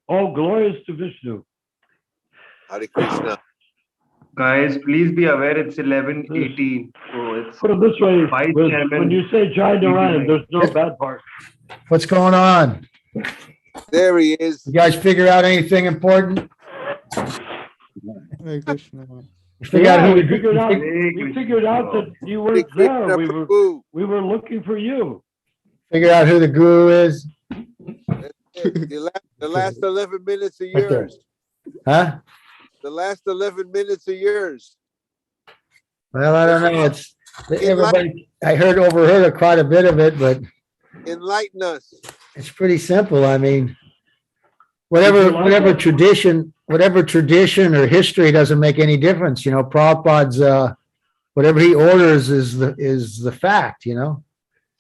All glories to Vishnu. Hare Krishna. Guys, please be aware it's 11:18. So it's Put it this way, Vice Chairman. when you say Jai Narayan, there's no bad part. What's going on? There he is. You guys figure out anything important? Hare Krishna. You figure out Yeah, who we the figured out. Hare We figured out that you Hare weren't Krishna there. Prabhu. We were looking for you. figure out who the guru is? The last 11 minutes are Right there. yours. Huh? The last 11 minutes are yours. Well, I don't know. It's everybody. I overheard quite a bit of it, but Enlighten us. it's pretty simple. I mean, Did you like whatever tradition or history doesn't make any difference. You know, Prabhupada's whatever he orders is the fact. You know,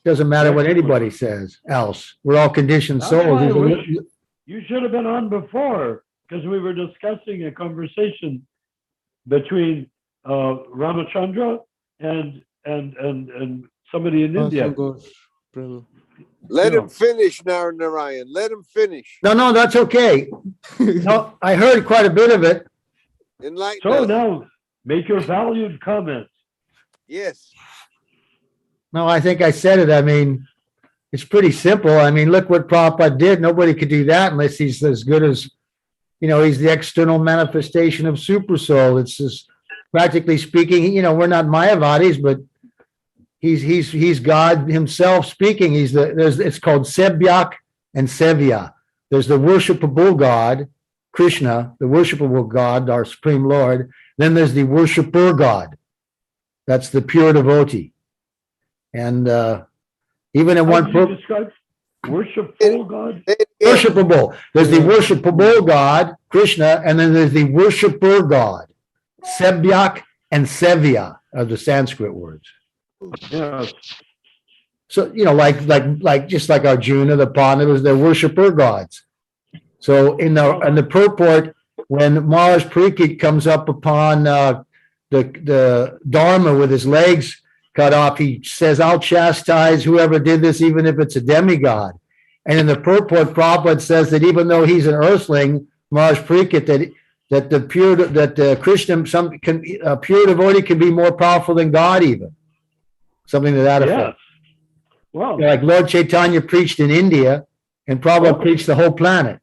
doesn't matter what anybody says else. We're all conditioned That's why I souls. wish you should have been on before, because we were discussing a conversation between Ramachandra and somebody in India. Also goes, Prabhu. Let Yeah. him finish, Narayan. Let him finish. No, that's okay. No, I heard quite a bit of it. Enlighten So us. now, make your valued comments. Yes. No, I think I said it. I mean, it's pretty simple. I mean, look what Prabhupada did. Nobody could do that unless he's as good as, you know, he's the external manifestation of super soul. It's just practically speaking, you know, we're not Mayavadis, but he's God himself speaking. It's called Sebyak and Sevya. There's the worshipable God, Krishna, the worshipable God, our Supreme Lord. Then there's the worshiper God. That's the pure devotee. And even in How one do you describe worshipful God? Say it again. worshipable, there's the worshipable God, Krishna, and then there's the worshiper God. Sebyak and Sevya are the Sanskrit words. Yes. So, you know, like just like Arjuna, the Pandavas, they're worshiper gods. So in the purport, when Maharaj Parikshit comes up upon the Dharma with his legs cut off, he says, I'll chastise whoever did this, even if it's a demigod. And in the purport, Prabhupada says that even though he's an earthling, Maharaj Parikshit, that Krishna, pure devotee can be more powerful than God even. Something to that Yes. effect. Well, Like Lord Chaitanya preached in India, and Prabhupada preached the whole planet.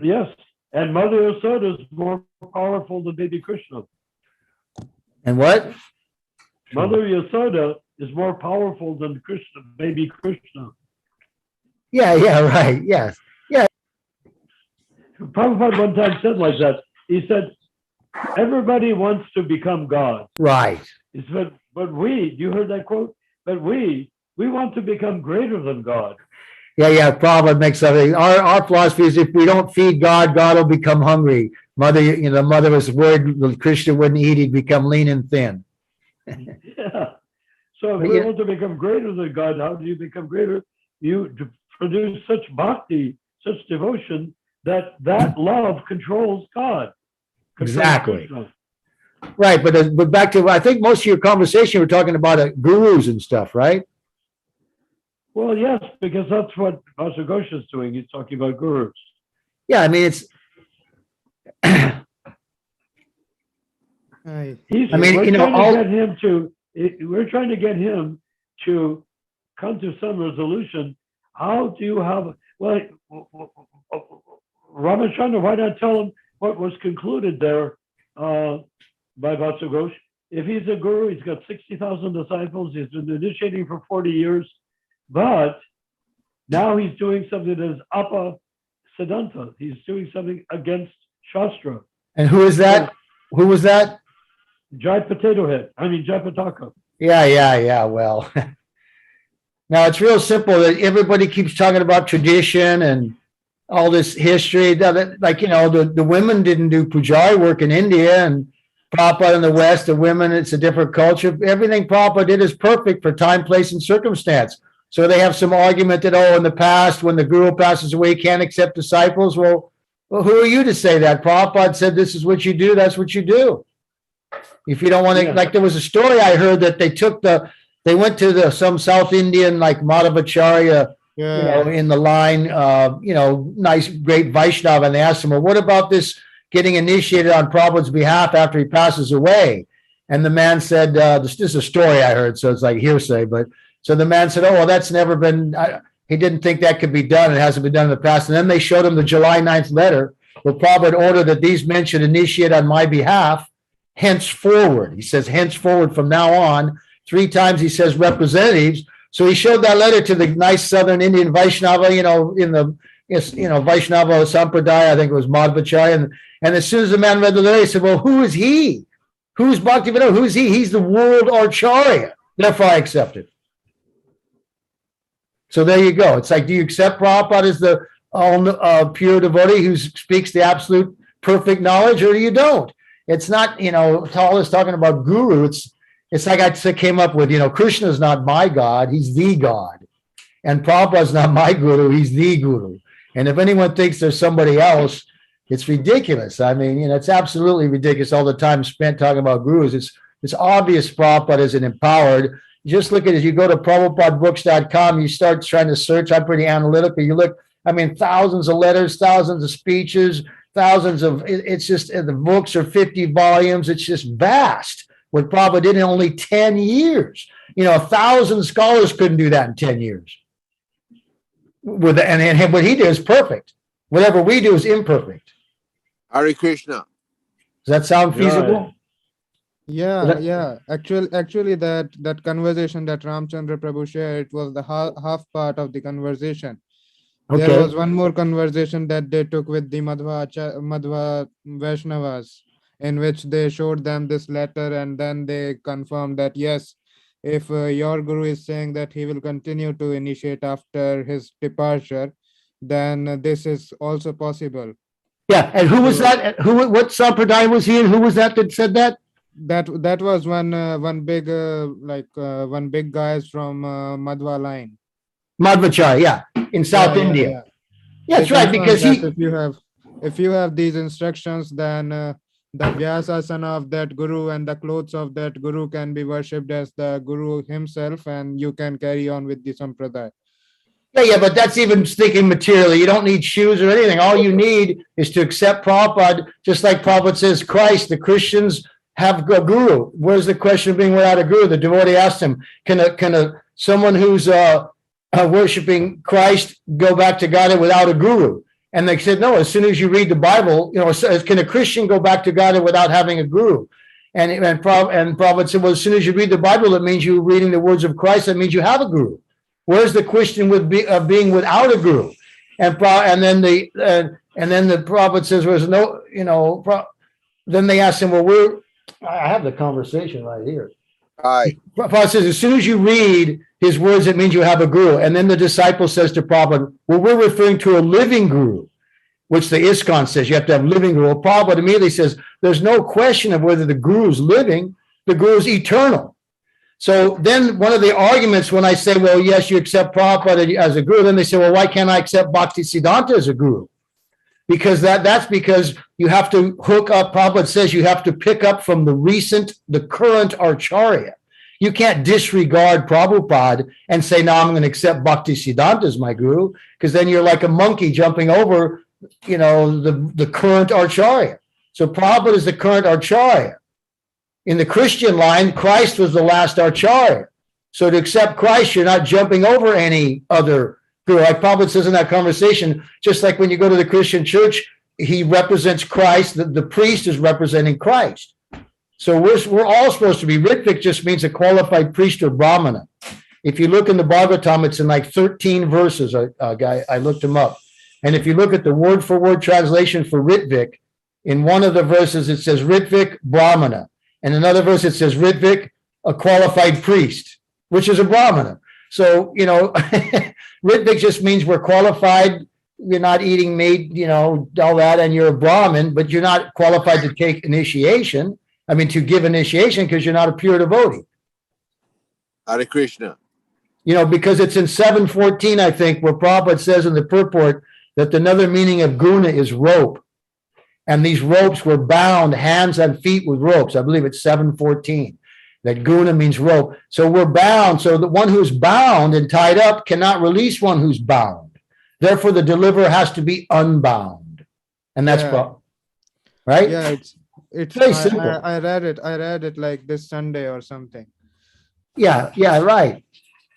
yes. And Mother Yasoda is more powerful than baby Krishna. And what? Mother Yasoda is more powerful than Krishna, baby Krishna. Yeah, right. Yes. Prabhupada one time said like that. He said, everybody wants to become God. Right. He said, but you heard that quote? But we want to become greater than God. Yeah. Prabhupada makes something. Our philosophy is if we don't feed God, God will become hungry. Mother was worried Krishna wouldn't eat, he'd become lean and thin. Yeah. So if we want to become greater than God, how do you become greater? You produce such bhakti, such devotion, that love controls God. Controls Exactly. Krishna. Right, but back to, I think most of your conversation, you were talking about gurus and stuff, right? Well, yes, because that's what Pastor Ghosh is doing. He's talking about gurus. Yeah, I mean, it's, Hi. We're trying to get him to come to some resolution. How do you have, well, Ramachandra, why not tell him what was concluded there by Vatsa Ghosh? If he's a guru, he's got 60,000 disciples, he's been initiating for 40 years, but now he's doing something that is apa siddhanta. He's doing something against Shastra. and who is that? Who was that? Jai Pataka. Yeah. Well, now it's real simple that everybody keeps talking about tradition and all this history. Like, you know, the women didn't do pujari work in India, and Prabhupada in the West, the women, it's a different culture. Everything Prabhupada did is perfect for time, place, and circumstance. So they have some argument that, in the past, when the guru passes away, he can't accept disciples. Well, who are you to say that? Prabhupada said, this is what you do, that's what you do. If you don't want to, like there was a story I heard that they went to some South Indian, like Madhavacharya Yeah. in the line, nice, great Vaishnava, and they asked him, well, what about this getting initiated on Prabhupada's behalf after he passes away? And the man said, this is a story I heard, so it's like hearsay, but so the man said, oh, well, that's never been, he didn't think that could be done. It hasn't been done in the past. And then they showed him the July 9th letter where Prabhupada ordered that these men should initiate on my behalf henceforward. He says henceforward from now on. 3 times he says representatives. So he showed that letter to the nice Southern Indian Vaishnava, in the, Vaishnava Sampradaya, I think it was Madhvacharya. And as soon as the man read the letter, he said, well, who is he? Who's Bhaktivinoda? Who's he? He's the world Acharya. Therefore, I accept it. So there you go. It's like, do you accept Prabhupada as the pure devotee who speaks the absolute perfect knowledge, or you don't? It's not, Tal is talking about guru. It's like I came up with, Krishna is not my God, he's the God. And Prabhupada's not my guru, he's the guru. And if anyone thinks there's somebody else, it's ridiculous. I mean, it's absolutely ridiculous all the time spent talking about gurus. It's obvious Prabhupada isn't empowered. Just look at it. You go to PrabhupadaBooks.com, you start trying to search. I'm pretty analytical. You look, thousands of letters, thousands of speeches, thousands of, it's just, the books are 50 volumes. It's just vast. What Prabhupada did in only 10 years. 1,000 scholars couldn't do that in 10 years. And what he did is perfect. Whatever we do is imperfect. Hare Krishna. Does that sound feasible? Yeah. Actually, that conversation that Ramchandra Prabhu shared, it was the half part of the conversation. Okay. There was one more conversation that they took with the Madhva Vaishnavas, in which they showed them this letter, and then they confirmed that, yes, if your guru is saying that he will continue to initiate after his departure, then this is also possible. Yeah, and who was that? What sampradaya was he in? Who was that said that? That was one big guys from Madhva line. Madhvacharya, yeah, in South India. Yeah, that's right, because if you have these instructions, then the Vyasasana of that guru and the clothes of that guru can be worshipped as the guru himself, and you can carry on with the sampradaya. Yeah, but that's even thinking materially. You don't need shoes or anything. All you need is to accept Prabhupada, just like Prabhupada says, Christ, the Christians have a guru. Where's the question of being without a guru? The devotee asked him, can someone who's worshiping Christ go back to God without a guru? And they said, no, as soon as you read the Bible, can a Christian go back to God without having a guru? And Prabhupada said, well, as soon as you read the Bible, it means you're reading the words of Christ. That means you have a guru. Where's the question with being without a guru? And then the Prabhupada says, there's no, then they asked him, well, I have the conversation right here. Aye. Prabhupada says, as soon as you read his words, it means you have a guru. And then the disciple says to Prabhupada, well, we're referring to a living guru, which the ISKCON says you have to have a living guru. Well, Prabhupada immediately says, there's no question of whether the guru is living, the guru is eternal. So then one of the arguments when I say, well, yes, you accept Prabhupada as a guru, then they say, well, why can't I accept Bhaktisiddhanta as a guru? Because that's because you have to hook up, Prabhupada says you have to pick up from the current Acharya. You can't disregard Prabhupada and say, no, I'm going to accept Bhaktisiddhanta as my guru, because then you're like a monkey jumping over, the current Acharya. So Prabhupada is the current Acharya. In the Christian line, Christ was the last Acharya. So to accept Christ, you're not jumping over any other guru. Like Prabhupada says in that conversation, just like when you go to the Christian church, he represents Christ, the priest is representing Christ. So we're all supposed to be. Ritvik just means a qualified priest or brahmana. If you look in the Bhagavatam, it's in like 13 verses. I looked them up. And if you look at the word for word translation for Ritvik, in one of the verses it says Ritvik brahmana. And another verse, it says, Ritvik, a qualified priest, which is a brahmana. So, Ritvik just means we're qualified. You're not eating meat, all that, and you're a Brahmin, but you're not qualified to take initiation. To give initiation, because you're not a pure devotee. Hare Krishna. Because it's in 714, I think, where Prabhupada says in the purport that another meaning of guna is rope. And these ropes were bound hands and feet with ropes. I believe it's 714. That guna means rope. So we're bound. So the one who's bound and tied up cannot release one who's bound. Therefore, the deliverer has to be unbound. And that's Yeah. right? Yeah, it's Very simple. I read it like this Sunday or something. Yeah, right.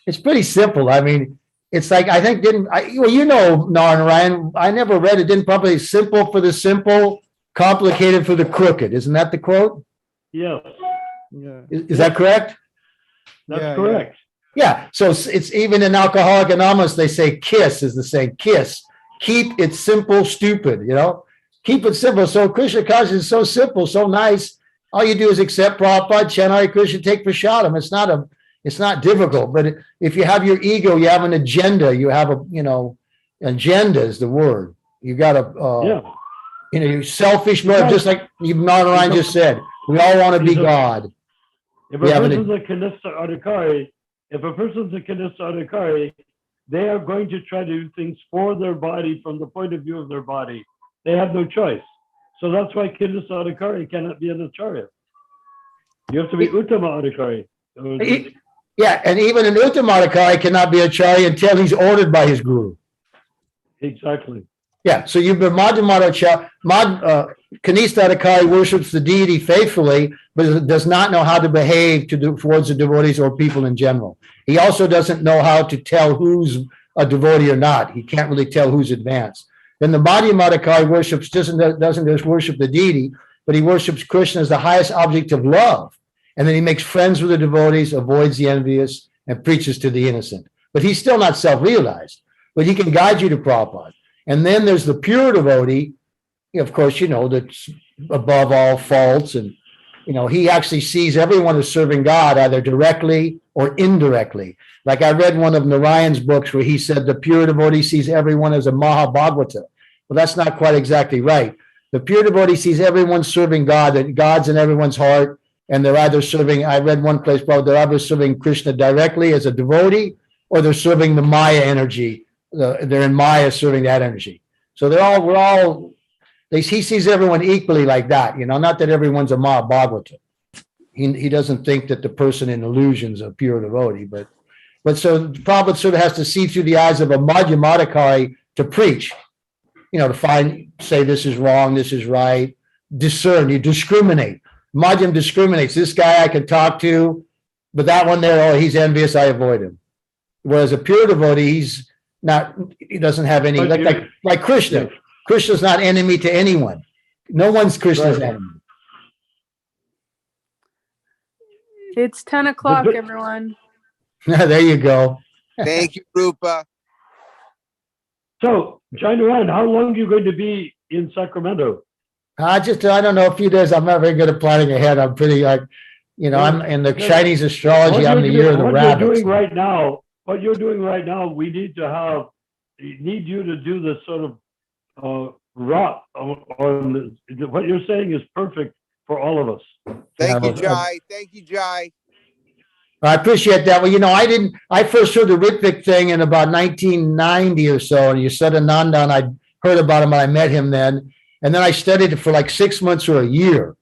It's pretty simple. I mean, it's like, I think well, you know, Narayan, I never read it, didn't probably simple for the simple, complicated for the crooked. Isn't that the quote? Yes, Yeah. Is that correct? that's Yeah, correct. Yeah, so it's even in Alcoholic Anonymous, they say KISS is the same, KISS. Keep it simple, stupid, you know? Keep it simple. So Krishna consciousness is so simple, so nice. All you do is accept Prabhupada, chant Hare Krishna, take prasadam. It's not difficult, but if you have your ego, you have an agenda, you have agenda is the word. You got Yeah, you're selfish, but just like Narayan just said, we all want to be God. if a We have an- person's a Kanista Adhikari, they are going to try to do things for their body from the point of view of their body. They have no choice. So that's why Kanista Adhikari cannot be an Acharya. You have to be Uttama Adhikari. Yeah, and even an Uttamadikari cannot be a Acharya until he's ordered by his guru. Exactly. Yeah, so you've been Kanista Adhikari worships the deity faithfully, but does not know how to behave towards the devotees or people in general. He also doesn't know how to tell who's a devotee or not. He can't really tell who's advanced. Then the Madhyamadikari worships doesn't just worship the deity, but he worships Krishna as the highest object of love. And then he makes friends with the devotees, avoids the envious, and preaches to the innocent. But he's still not self-realized, but he can guide you to Prabhupada. And then there's the pure devotee, of course, that's above all faults. And, he actually sees everyone as serving God, either directly or indirectly. Like I read one of Narayan's books where he said the pure devotee sees everyone as a Mahabhagavata. Well, that's not quite exactly right. The pure devotee sees everyone serving God, that God's in everyone's heart. And they're either serving, I read one place, they're either serving Krishna directly as a devotee, or they're serving the Maya energy. They're in Maya serving that energy. So he sees everyone equally like that, not that everyone's a Mahabhagavata. He doesn't think that the person in illusion's a pure devotee, but so Prabhupada sort of has to see through the eyes of a Madhyamadikari to preach, to say this is wrong, this is right, discern, you discriminate. Madhyam discriminates. This guy I can talk to, but that one there, he's envious, I avoid him. Whereas a pure devotee, he doesn't have any, like Krishna. Yeah. Krishna's not enemy to anyone. No one's Krishna's Right. enemy. It's 10 o'clock, But- everyone. There you go. Thank you, Rupa. So, John Ryan, how long are you going to be in Sacramento? I don't know, a few days. I'm not very good at planning ahead. I'm pretty I'm in the Chinese astrology. I'm the year of the rabbit. What you're doing right now, we need you to do this sort of rock on what you're saying is perfect for all of us. Thank you, Yeah, Jai. Thank you, Jai. I appreciate that. Well, I first heard the Ritvik thing in about 1990 or so, and you said Ananda, and I heard about him and I met him then. And then I studied it for like 6 months or a year,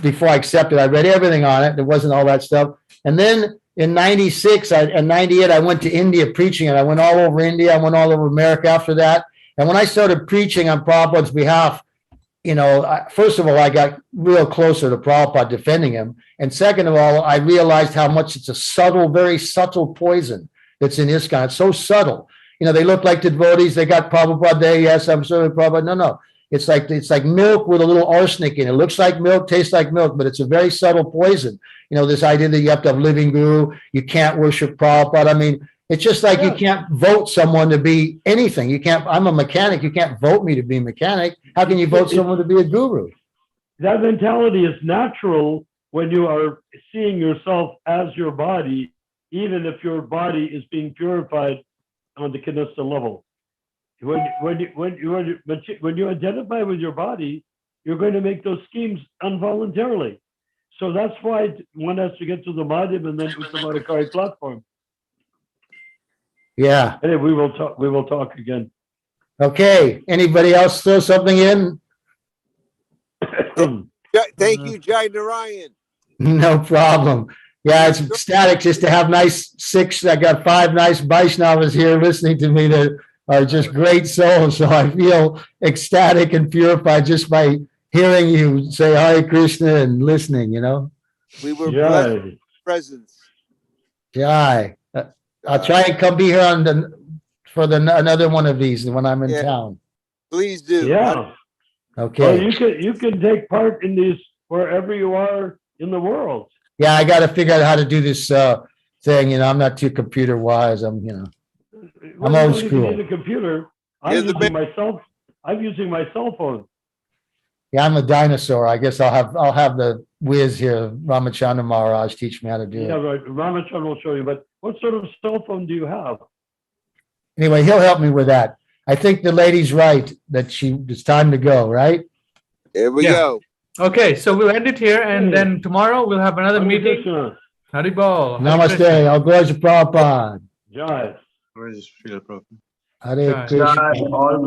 before I accepted. I read everything on it. There wasn't all that stuff. And then in 96 and 98, I went to India preaching, and I went all over India. I went all over America after that. And when I started preaching on Prabhupada's behalf, first of all, I got real closer to Prabhupada, defending him. And second of all, I realized how much it's a subtle, very subtle poison that's in ISKCON. It's so subtle. They look like the devotees. They got Prabhupada there. Yes, I'm serving Prabhupada. No. It's like milk with a little arsenic in it. It looks like milk, tastes like milk, but it's a very subtle poison. This idea that you have to have living guru. You can't worship Prabhupada. It's just like you can't vote someone to be anything. You can't. I'm a mechanic. You can't vote me to be a mechanic. How can you vote someone to be a guru? That mentality is natural when you are seeing yourself as your body, even if your body is being purified on the Kanista level. When you identify with your body, you're going to make those schemes involuntarily. So that's why one has to get to the Madhyam and then Uttamadikari platform. Yeah. Anyway, we will talk again. Okay. Anybody else throw something in? Thank you, Jai Narayan. No problem. Yeah, it's ecstatic just to have I got 5 nice Vaishnavas here listening to me that are just great souls. So I feel ecstatic and purified just by hearing you say Hare Krishna and listening, you know? We were blessed with Jai. presence. Jai. I'll try and come be here another one of these when I'm in Yeah. town. Please do. Yeah. Well, Okay. you can take part in these wherever you are in the world. Yeah, I got to figure out how to do this thing. You know, I'm not too computer wise. I'm Well, old you don't even school. need a computer. You're I'm the using my cell phone. Yeah, I'm a dinosaur. I guess I'll have the whiz here, Ramachandra Maharaj, teach me how to do Yeah, it. right. Ramachandra will show you. But what sort of cell phone do you have? Anyway, he'll help me with that. I think the lady's right that it's time to go, right? Here we Yeah. go. Okay, so we'll end it here, and then tomorrow we'll have another Hare meeting. Krishna. Haribol. Namaste. I'll go to Prabhupada. Jai. Where is Srila Prabhupada? Hare Jai. Krishna. All